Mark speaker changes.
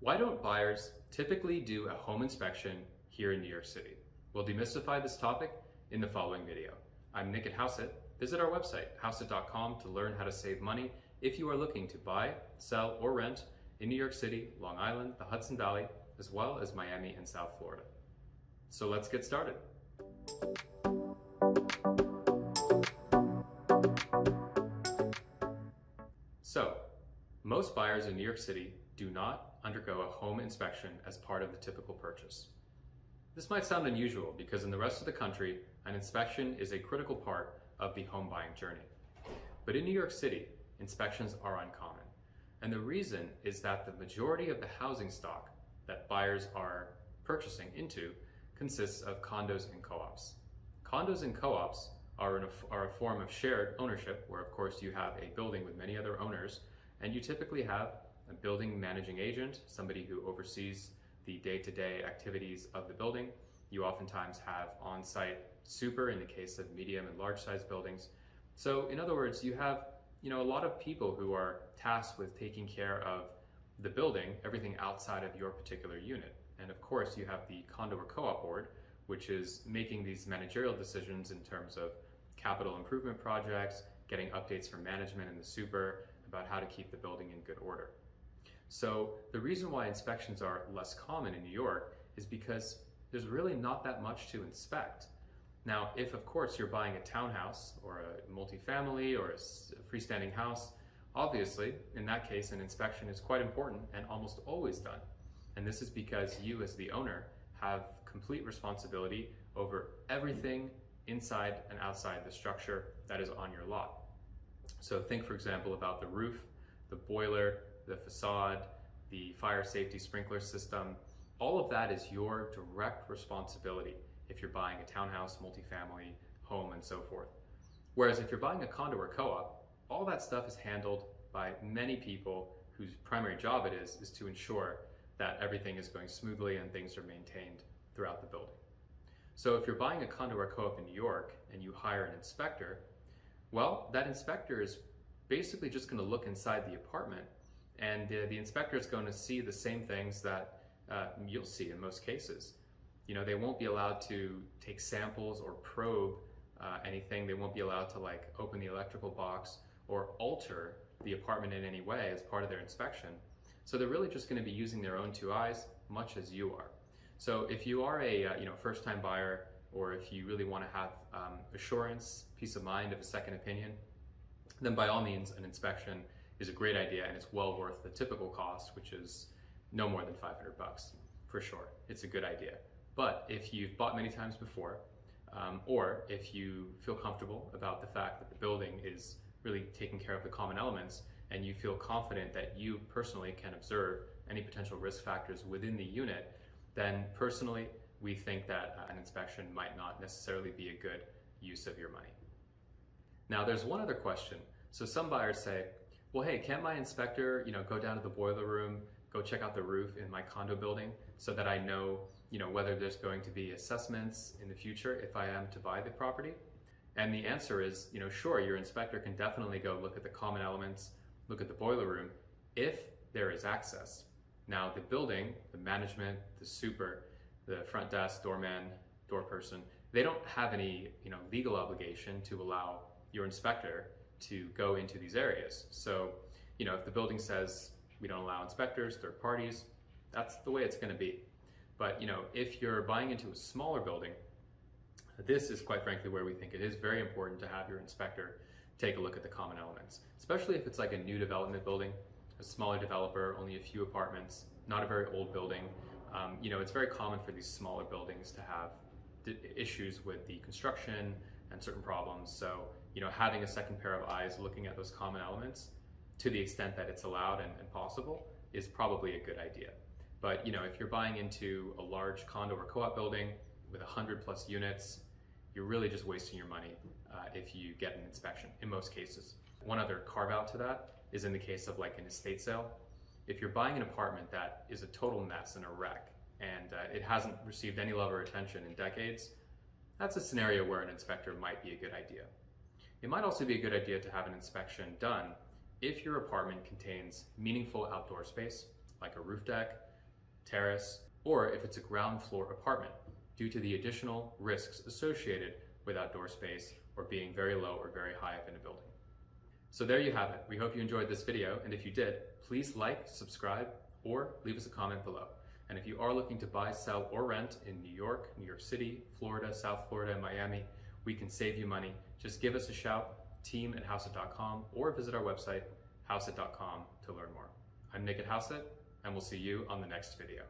Speaker 1: Why don't buyers typically do a home inspection here in New York City? We'll demystify this topic in the following video. I'm Nick at Houseit. Visit our website, houseit.com, to learn how to save money if you are looking to buy, sell, or rent in New York City, Long Island, the Hudson Valley, as well as Miami and South Florida. So let's get started. So, most buyers in New York City do not undergo a home inspection as part of the typical purchase. This might sound unusual because in the rest of the country, an inspection is a critical part of the home buying journey. But in New York City, inspections are uncommon. And the reason is that the majority of the housing stock that buyers are purchasing into consists of condos and co-ops. Condos and co-ops are a form of shared ownership where, of course, you have a building with many other owners, and you typically have a building managing agent, somebody who oversees the day-to-day activities of the building. You oftentimes have on-site super in the case of medium and large-sized buildings. So in other words, you have a lot of people who are tasked with taking care of the building, everything outside of your particular unit. And of course, you have the condo or co-op board, which is making these managerial decisions in terms of capital improvement projects, getting updates from management and the super about how to keep the building in good order. So the reason why inspections are less common in New York is because there's really not that much to inspect. Now, if of course you're buying a townhouse or a multifamily or a freestanding house, obviously in that case an inspection is quite important and almost always done. And this is because you as the owner have complete responsibility over everything inside and outside the structure that is on your lot. So think, for example, about the roof, the boiler, the facade, the fire safety sprinkler system. All of that is your direct responsibility if you're buying a townhouse, multifamily, home, and so forth. Whereas if you're buying a condo or co-op, all that stuff is handled by many people whose primary job it is to ensure that everything is going smoothly and things are maintained throughout the building. So if you're buying a condo or co-op in New York and you hire an inspector, well, that inspector is basically just going to look inside the apartment, and the inspector is going to see the same things that you'll see in most cases. They won't be allowed to take samples or probe anything. They won't be allowed to open the electrical box or alter the apartment in any way as part of their inspection. So they're really just going to be using their own two eyes, much as you are. So if you are a first-time buyer, or if you really want to have assurance, peace of mind of a second opinion, then by all means an inspection is a great idea, and it's well worth the typical cost, which is no more than $500 for sure. It's a good idea. But if you've bought many times before, or if you feel comfortable about the fact that the building is really taking care of the common elements, and you feel confident that you personally can observe any potential risk factors within the unit, then personally we think that an inspection might not necessarily be a good use of your money. Now there's one other question. So some buyers say, well, hey, can't my inspector go down to the boiler room, go check out the roof in my condo building so that I know whether there's going to be assessments in the future if I am to buy the property? And the answer is, sure, your inspector can definitely go look at the common elements, look at the boiler room, if there is access. Now the building, the management, the super, the front desk, doorman, door person, they don't have any legal obligation to allow your inspector to go into these areas. So if the building says we don't allow inspectors, third parties, that's the way it's going to be. But if you're buying into a smaller building, this is quite frankly where we think it is very important to have your inspector take a look at the common elements, especially if it's like a new development building, a smaller developer, only a few apartments, not a very old building. It's very common for these smaller buildings to have issues with the construction and certain problems. So, having a second pair of eyes looking at those common elements to the extent that it's allowed and possible is probably a good idea. But, if you're buying into a large condo or co-op building with 100+ units, you're really just wasting your money if you get an inspection in most cases. One other carve out to that is in the case of an estate sale. If you're buying an apartment that is a total mess and a wreck, and it hasn't received any love or attention in decades, that's a scenario where an inspector might be a good idea. It might also be a good idea to have an inspection done if your apartment contains meaningful outdoor space, like a roof deck, terrace, or if it's a ground floor apartment, due to the additional risks associated with outdoor space or being very low or very high up in a building. So there you have it. We hope you enjoyed this video, and if you did, please like, subscribe, or leave us a comment below. And if you are looking to buy, sell, or rent in New York City, Florida, South Florida, and Miami, we can save you money. Just give us a shout, team@houseit.com, or visit our website, houseit.com, to learn more. I'm Nick at Houseit, and we'll see you on the next video.